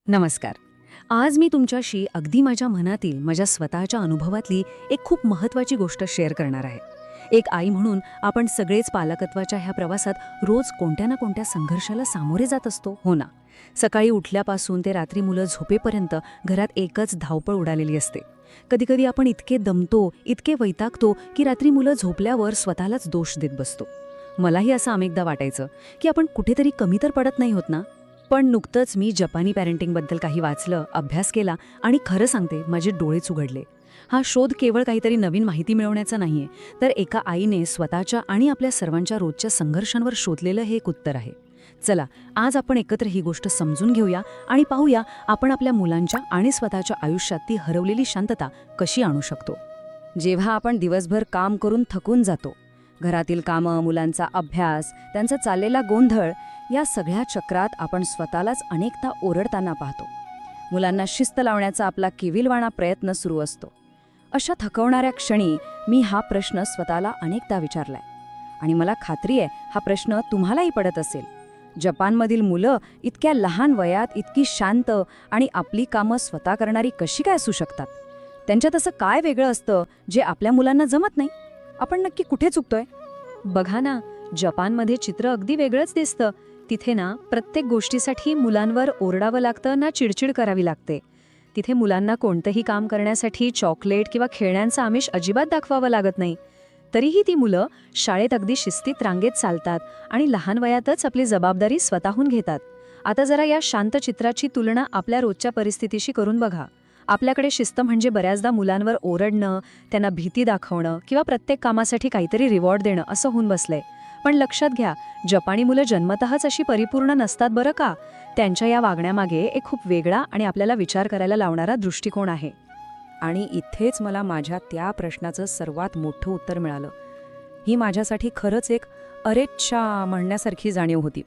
नमस्कार. आज मी तुमच्याशी अगदी माझ्या मनातील, माझ्या स्वतःच्या अनुभवातली एक खूप महत्त्वाची गोष्ट शेअर करणार आहे. एक आई म्हणून आपण सगळेच पालकत्वाच्या ह्या प्रवासात रोज कोणत्या ना कोणत्या संघर्षाला सामोरे जात असतो, हो ना? सकाळी उठल्यापासून ते रात्री मुलं झोपेपर्यंत घरात एकच धावपळ उडालेली असते. कधीकधी आपण इतके दमतो, इतके वैतागतो की रात्री मुलं झोपल्यावर स्वतःलाच दोष देत बसतो. मलाही असं अनेकदा वाटायचं की आपण कुठेतरी कमी तर पडत नाही होत ना. पण नुकतंच मी जपानी पॅरेंटिंगबद्दल काही वाचलं, अभ्यास केला आणि खरं सांगते माझे डोळेच उघडले. हा शोध केवळ काहीतरी नवीन माहिती मिळवण्याचा नाहीये, तर एका आईने स्वतःच्या आणि आपल्या सर्वांच्या रोजच्या संघर्षांवर शोधलेलं हे एक उत्तर आहे. चला, आज आपण एकत्र ही गोष्ट समजून घेऊया आणि पाहूया आपण आपल्या मुलांच्या आणि स्वतःच्या आयुष्यात ती हरवलेली शांतता कशी आणू शकतो. जेव्हा आपण दिवसभर काम करून थकून जातो, घरातील कामं, मुलांचा अभ्यास, त्यांचा चाललेला गोंधळ, या सगळ्या चक्रात आपण स्वतःलाच अनेकदा ओरडताना पाहतो. मुलांना शिस्त लावण्याचा आपला केविलवाणा प्रयत्न सुरू असतो. अशा थकवणाऱ्या क्षणी मी हा प्रश्न स्वतःला अनेकदा विचारलाय आणि मला खात्री आहे हा प्रश्न तुम्हालाही पडत असेल. जपानमधील मुलं इतक्या लहान वयात इतकी शांत आणि आपली कामं स्वतः करणारी कशी काय असू शकतात? त्यांच्यात असं काय वेगळं असतं जे आपल्या मुलांना जमत नाही? आपण नक्की कुठे चुकतोय? बघा ना, जपानमध्ये चित्र अगदी वेगळंच दिसतं. तिथे ना प्रत्येक गोष्टीसाठी मुलांवर ओरडावं लागतं ना चिडचिड करावी लागते. तिथे मुलांना कोणतंही काम करण्यासाठी चॉकलेट किंवा खेळण्यांचा आमिष अजिबात दाखवावं लागत नाही. तरीही ती मुलं शाळेत अगदी शिस्तीत रांगेत चालतात आणि लहान वयातच आपली जबाबदारी स्वतःहून घेतात. आता जरा या शांत चित्राची तुलना आपल्या रोजच्या परिस्थितीशी करून बघा. आपल्याकडे शिस्त म्हणजे बऱ्याचदा मुलांवर ओरडणं, त्यांना भीती दाखवणं किंवा प्रत्येक कामासाठी काहीतरी रिवॉर्ड देणं असं होऊन बसलंय. पण लक्षात घ्या, जपानी मुलं जन्मतःच अशी परिपूर्ण नसतात बरं का. त्यांच्या या वागण्यामागे एक खूप वेगळा आणि आपल्याला विचार करायला लावणारा दृष्टिकोन आहे. आणि इथेच मला माझ्या त्या प्रश्नाचं सर्वात मोठं उत्तर मिळालं. ही माझ्यासाठी खरंच एक अरेच्छा म्हणण्यासारखी जाणीव होती.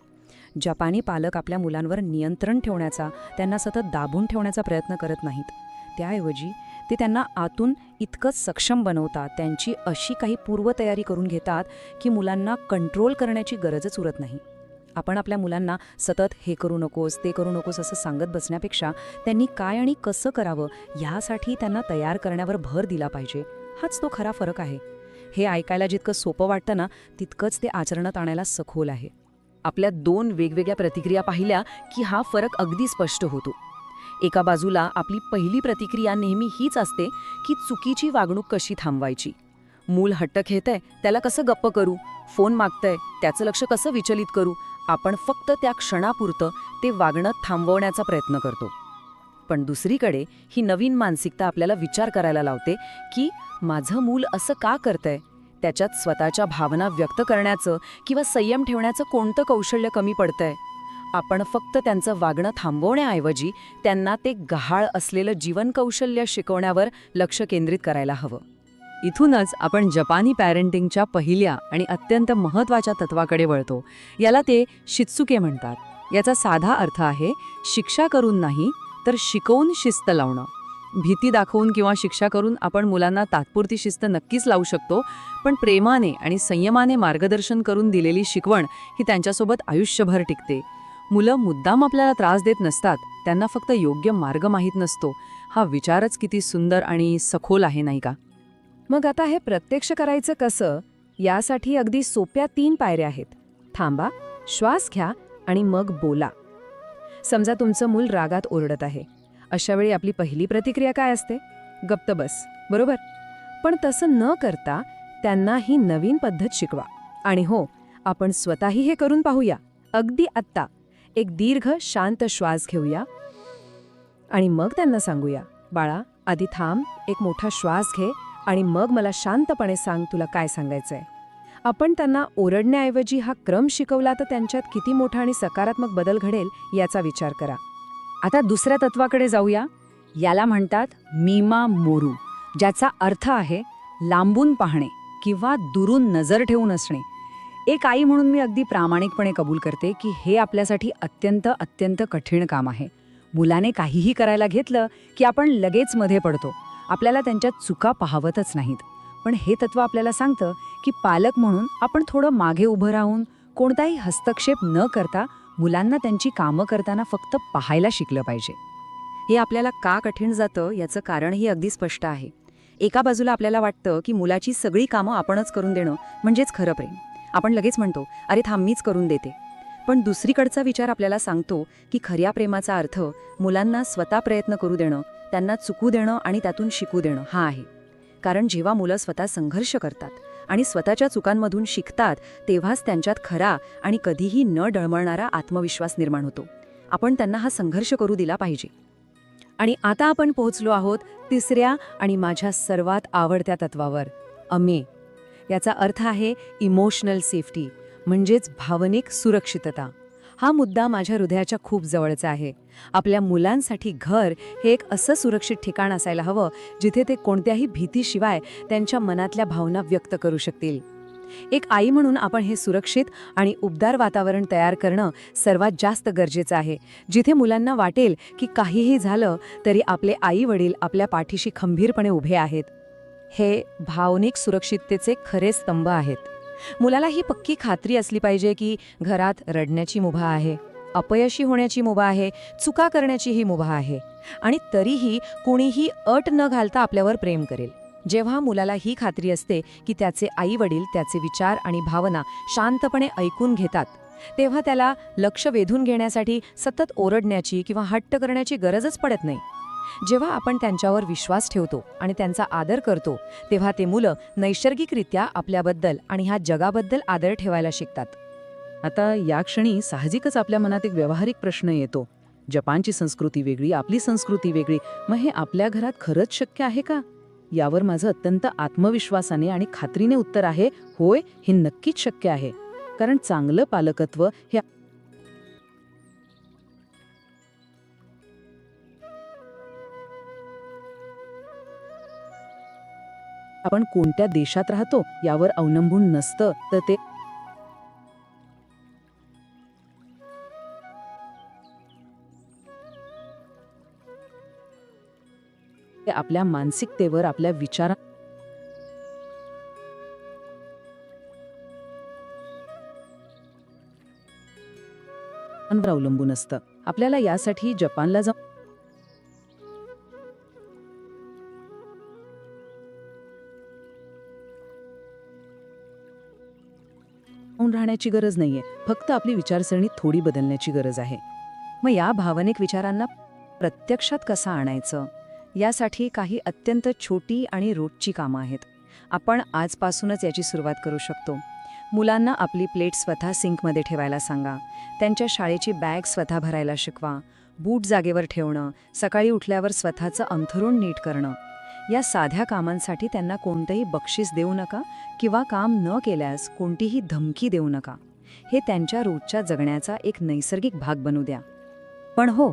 जपानी पालक आपल्या मुलांवर नियंत्रण ठेवण्याचा, त्यांना सतत दाबून ठेवण्याचा प्रयत्न करत नाहीत. त्याऐवजी ते त्यांना आतून इतकंच सक्षम बनवतात, त्यांची अशी काही पूर्वतयारी करून घेतात की मुलांना कंट्रोल करण्याची गरजच उरत नाही. आपण आपल्या मुलांना सतत हे करू नकोस, ते करू नकोस असं सांगत बसण्यापेक्षा त्यांनी काय आणि कसं करावं यासाठी त्यांना तयार करण्यावर भर दिला पाहिजे. हाच तो खरा फरक आहे. हे ऐकायला जितकं सोपं वाटतं ना, तितकंच ते आचरणात आणायला सखोल आहे. आपल्या दोन वेगवेगळ्या प्रतिक्रिया पाहिल्या की हा फरक अगदी स्पष्ट होतो. एका बाजूला आपली पहिली प्रतिक्रिया नेहमी हीच असते की चुकीची वागणूक कशी थांबवायची. मूल हट्ट खेळतंय, त्याला कसं गप्प करू, फोन मागतंय, त्याचं लक्ष कसं विचलित करू. आपण फक्त त्या क्षणापुरतं ते वागणं थांबवण्याचा प्रयत्न करतो. पण दुसरीकडे ही नवीन मानसिकता आपल्याला विचार करायला लावते की माझं मूल असं का करतंय? त्याच्यात स्वतःच्या भावना व्यक्त करण्याचं किंवा संयम ठेवण्याचं कोणतं कौशल्य कमी पडतंय? आपण फक्त त्यांचं वागणं थांबवण्याऐवजी त्यांना ते गहाळ असलेलं जीवन कौशल्य शिकवण्यावर लक्ष केंद्रित करायला हवं. इथूनच आपण जपानी पॅरेंटिंगच्या पहिल्या आणि अत्यंत महत्त्वाच्या तत्वाकडे वळतो. याला ते शित्सुके म्हणतात. याचा साधा अर्थ आहे शिक्षा करून नाही, तर शिकवून शिस्त लावणं. भीती दाखवून किंवा शिक्षा करून आपण मुलांना तात्पुरती शिस्त नक्कीच लावू शकतो, पण प्रेमाने आणि संयमाने मार्गदर्शन करून दिलेली शिकवण ही त्यांच्यासोबत आयुष्यभर टिकते. मुलं मुद्दाम आपल्याला त्रास देत नसतात, त्यांना फक्त योग्य मार्ग माहीत नसतो. हा विचारच किती सुंदर आणि सखोल आहे, नाही का? मग आता हे प्रत्यक्ष करायचं कसं? यासाठी अगदी सोप्या 3 पायऱ्या आहेत. थांबा, श्वास घ्या आणि मग बोला. समजा तुमचं मूल रागात ओरडत आहे. अशा वेळी आपली पहिली प्रतिक्रिया काय असते? गप्प बस, बरोबर? पण तसं न करता त्यांना ही नवीन पद्धत शिकवा. आणि हो, आपण स्वतःही हे करून पाहूया. अगदी आत्ता एक दीर्घ शांत श्वास घेऊया आणि मग त्यांना सांगूया, बाळा आधी थांब, एक मोठा श्वास घे आणि मग मला शांतपणे सांग तुला काय सांगायचंय. आपण त्यांना ओरडण्याऐवजी हा क्रम शिकवला तर त्यांच्यात किती मोठा आणि सकारात्मक बदल घडेल याचा विचार करा. आता दुसऱ्या तत्वाकडे जाऊया. याला म्हणतात मीमा मोरू, ज्याचा अर्थ आहे लांबून पाहणे किंवा दुरून नजर ठेवून असणे. एक आई म्हणून मी अगदी प्रामाणिकपणे कबूल करते की हे आपल्यासाठी अत्यंत अत्यंत कठीण काम आहे. मुलाने काहीही करायला घेतलं की आपण लगेच मध्ये पडतो. आपल्याला त्यांच्यात चुका पाहवतच नाहीत. पण हे तत्व आपल्याला सांगतं की पालक म्हणून आपण थोडं मागे उभं राहून कोणताही हस्तक्षेप न करता मुलांना त्यांची कामं करताना फक्त पाहायला शिकलं पाहिजे. हे आपल्याला का कठीण जातं याचं कारणही अगदी स्पष्ट आहे. एका बाजूला आपल्याला वाटतं की मुलाची सगळी कामं आपणच करून देणं म्हणजेच खरं प्रेम. आपण लगेच म्हणतो, अरे थांब मीच करून देते. पण दुसरीकडचा विचार आपल्याला सांगतो की खऱ्या प्रेमाचा अर्थ मुलांना स्वतः प्रयत्न करू देणं, त्यांना चुकू देणं आणि त्यातून शिकू देणं हा आहे. कारण जेव्हा मुलं स्वतः संघर्ष करतात आणि स्वतःच्या चुकांमधून शिकतात, तेव्हाच त्यांच्यात खरा आणि कधीही न डळमळणारा आत्मविश्वास निर्माण होतो. आपण त्यांना हा संघर्ष करू दिला पाहिजे. आणि आता आपण पोहोचलो आहोत तिसऱ्या आणि माझ्या सर्वात आवडत्या तत्वावर, अमे. याचा अर्थ आहे इमोशनल सेफ्टी, म्हणजेच भावनिक सुरक्षितता. हा मुद्दा माझ्या हृदयाच्या खूप जवळचा आहे. आपल्या मुलांसाठी घर हे एक असं सुरक्षित ठिकाण असायला हवं जिथे ते कोणत्याही भीतीशिवाय त्यांच्या मनातल्या भावना व्यक्त करू शकतील. एक आई म्हणून आपण हे सुरक्षित आणि उबदार वातावरण तयार करणं सर्वात जास्त गरजेचं आहे, जिथे मुलांना वाटेल की काहीही झालं तरी आपले आई वडील आपल्या पाठीशी खंबीरपणे उभे आहेत. हे भावनिक सुरक्षिततेचे खरे स्तंभ आहेत. मुलाला ही पक्की खात्री असली पाहिजे की घरात रडण्याची मुभा आहे, अपयशी होण्याची मुभा आहे, चुका करण्याचीही मुभा आहे, आणि तरीही कोणीही अट न घालता आपल्यावर प्रेम करेल. जेव्हा मुलाला ही खात्री असते की त्याचे आई वडील त्याचे विचार आणि भावना शांतपणे ऐकून घेतात, तेव्हा त्याला लक्ष वेधून घेण्यासाठी सतत ओरडण्याची किंवा हट्ट करण्याची गरजच पडत नाही. जेव्हा आपण त्यांच्यावर विश्वास ठेवतो आणि त्यांचा आदर करतो, तेव्हा ते मुलं नैसर्गिकरित्या आपल्याबद्दल आणि ह्या जगाबद्दल आदर ठेवायला शिकतात. आता या क्षणी साहजिकच आपल्या मनात एक व्यावहारिक प्रश्न येतो. जपानची संस्कृती वेगळी, आपली संस्कृती वेगळी, मग हे आपल्या घरात खरंच शक्य आहे का? यावर माझं अत्यंत आत्मविश्वासाने आणि खात्रीने उत्तर आहे, होय, हे नक्कीच शक्य आहे. कारण चांगलं पालकत्व हे आपण कोणत्या देशात राहतो यावर अवलंबून नसतं, तर ते आपल्या मानसिकतेवर, आपल्या विचारांवर अवलंबून असतं. आपल्याला यासाठी जपानला जाऊन राहण्याची गरज नाहीये, फक्त आपली विचारसरणी थोडी बदलण्याची गरज आहे. मग या भावनिक विचारांना प्रत्यक्षात कसं आणायचं, यासाठी काही अत्यंत छोटी आणि रोजची कामं आहेत. आपण आजपासूनच याची सुरुवात करू शकतो. मुलांना आपली प्लेट स्वतः सिंकमध्ये ठेवायला सांगा. त्यांच्या शाळेची बॅग स्वतः भरायला शिकवा. बूट जागेवर ठेवणं, सकाळी उठल्यावर स्वतःचं अंथरूण नीट करणं. या साध्या कामांसाठी त्यांना कोणतंही बक्षीस देऊ नका किंवा काम न केल्यास कोणतीही धमकी देऊ नका. हे त्यांच्या रोजच्या जगण्याचा एक नैसर्गिक भाग बनू द्या. पण हो,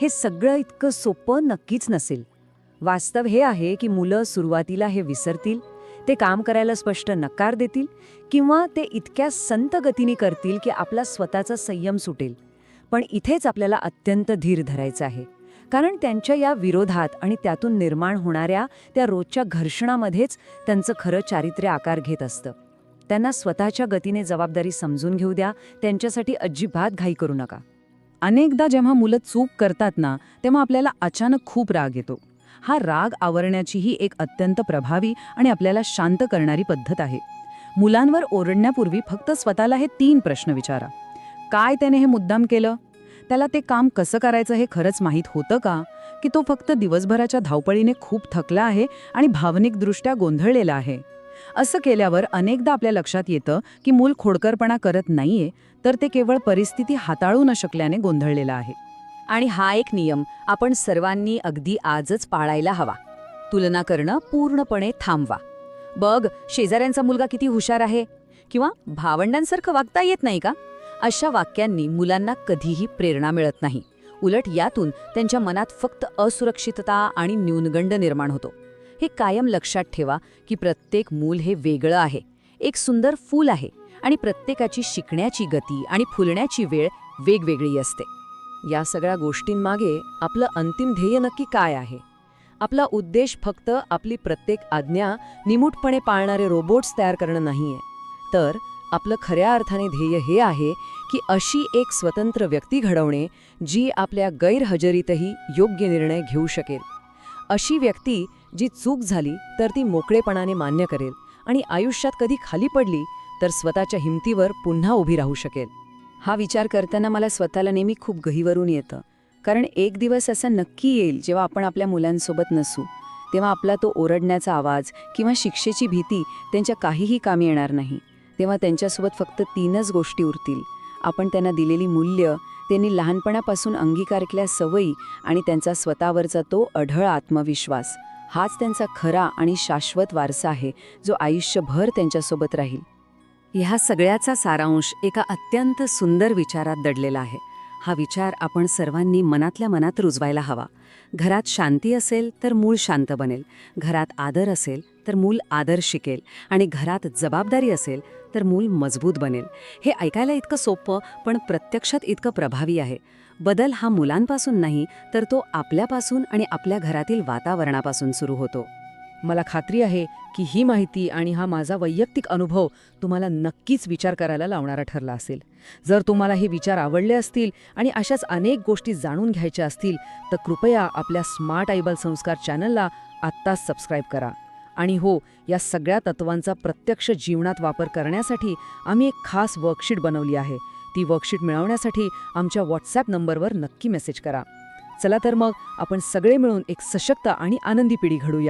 हे सगळं इतकं सोपं नक्कीच नसेल. वास्तव हे आहे की मुलं सुरुवातीला हे विसरतील, ते काम करायला स्पष्ट नकार देतील किंवा ते इतक्या संत गतीने करतील की आपला स्वतःचा संयम सुटेल. पण इथेच आपल्याला अत्यंत धीर धरायचं आहे, कारण त्यांच्या या विरोधात आणि त्यातून निर्माण होणाऱ्या त्या रोजच्या घर्षणामध्येच त्यांचं खरं चारित्र्य आकार घेत असतं. त्यांना स्वतःच्या गतीने जबाबदारी समजून घेऊ द्या. त्यांच्यासाठी अजिबात घाई करू नका. अनेकदा जेव्हा मुलं चूक करतात ना, तेव्हा आपल्याला अचानक खूप राग येतो. हा राग आवरण्याची ही एक अत्यंत प्रभावी आणि आपल्याला शांत करणारी पद्धत आहे. मुलांवर ओरडण्यापूर्वी फक्त स्वतःला हे 3 प्रश्न विचारा. काय त्याने हे मुद्दाम केलं? त्याला ते काम कसं करायचं हे खरंच माहीत होतं का? की तो फक्त दिवसभराच्या धावपळीने खूप थकला आहे आणि भावनिकदृष्ट्या गोंधळलेला आहे? असं केल्यावर अनेकदा आपल्या लक्षात येतं की मूल खोडकरपणा करत नाहीये, तर ते केवळ परिस्थिती हाताळू न शकल्याने गोंधळलेलं आहे. आणि हा एक नियम आपण सर्वांनी अगदी आजच पाळायला हवा. तुलना करणं पूर्णपणे थांबवा. बघ, शेजाऱ्यांचा मुलगा किती हुशार आहे, किंवा भावंडांसारखं वागता येत नाही का? अशा वाक्यांनी मुलांना कधीही प्रेरणा मिळत नाही. उलट यातून त्यांच्या मनात फक्त असुरक्षितता आणि न्यूनगंड निर्माण होतो. हे कायम लक्षात ठेवा की प्रत्येक मूल हे वेगळं आहे, एक सुंदर फूल आहे, आणि प्रत्येकाची शिकण्याची गती आणि फुलण्याची वेळ वेगवेगळी असते. या सगळ्या गोष्टींमागे आपलं अंतिम ध्येय नक्की काय आहे? आपला उद्देश फक्त आपली प्रत्येक आज्ञा निमूटपणे पाळणारे रोबोट्स तयार करणं नाहीये, तर आपलं खऱ्या अर्थाने ध्येय हे आहे की अशी एक स्वतंत्र व्यक्ती घडवणे जी आपल्या गैरहजेरीतही योग्य निर्णय घेऊ शकेल. अशी व्यक्ती जी चूक झाली तर ती मोकळेपणाने मान्य करेल आणि आयुष्यात कधी खाली पडली तर स्वतःच्या हिमतीवर पुन्हा उभी राहू शकेल. हा विचार करताना मला स्वतःला नेहमी खूप गहिवरून येतं. कारण एक दिवस असा नक्की येईल जेव्हा आपण आपल्या मुलांसोबत नसू. तेव्हा आपला तो ओरडण्याचा आवाज किंवा शिक्षेची भीती त्यांच्या काहीही कामी येणार नाही. तेव्हा त्यांच्यासोबत फक्त 3च गोष्टी उरतील. आपण त्यांना दिलेली मूल्य, त्यांनी लहानपणापासून अंगीकारलेल्या सवयी आणि त्यांचा स्वतःवरचा तो अढळ आत्मविश्वास. हाच त्यांचा खरा आणि शाश्वत वारसा आहे जो आयुष्यभर त्यांच्यासोबत राहील. ह्या सगळ्याचा सारांश एका अत्यंत सुंदर विचारात दडलेला आहे. हा विचार आपण सर्वांनी मनातल्या मनात रुजवायला हवा. घरात शांती असेल तर मूल शांत बनेल, घरात आदर असेल तर मूल आदर शिकेल आणि घरात जबाबदारी असेल तर मूल मजबूत बनेल. हे ऐकायला इतकं सोपं पण प्रत्यक्षात इतकं प्रभावी आहे. बदल हा मुलांपासून नाही तर तो आपल्यापासून आणि आपल्या घरातील वातावरणापासून सुरू होतो. मला खात्री आहे की ही माहिती आणि हा माझा वैयक्तिक अनुभव तुम्हाला नक्कीच विचार करायला लावणारा ठरला असेल. जर तुम्हाला हे विचार आवडले असतील आणि अशाच अनेक गोष्टी जाणून घ्यायच्या असतील तर कृपया आपल्या स्मार्ट आईबाल संस्कार चॅनलला आत्ताच सबस्क्राईब करा. आणि हो, या सगळ्या तत्वांचा प्रत्यक्ष जीवनात वापर करण्यासाठी आम्ही एक खास वर्कशीट बनवली आहे. ती वर्कशीट मिळवण्यासाठी आमच्या व्हॉट्सॲप नंबरवर नक्की मेसेज करा. चला तर मग आपण सगळे मिळून एक सशक्त आणि आनंदी पिढी घडूया.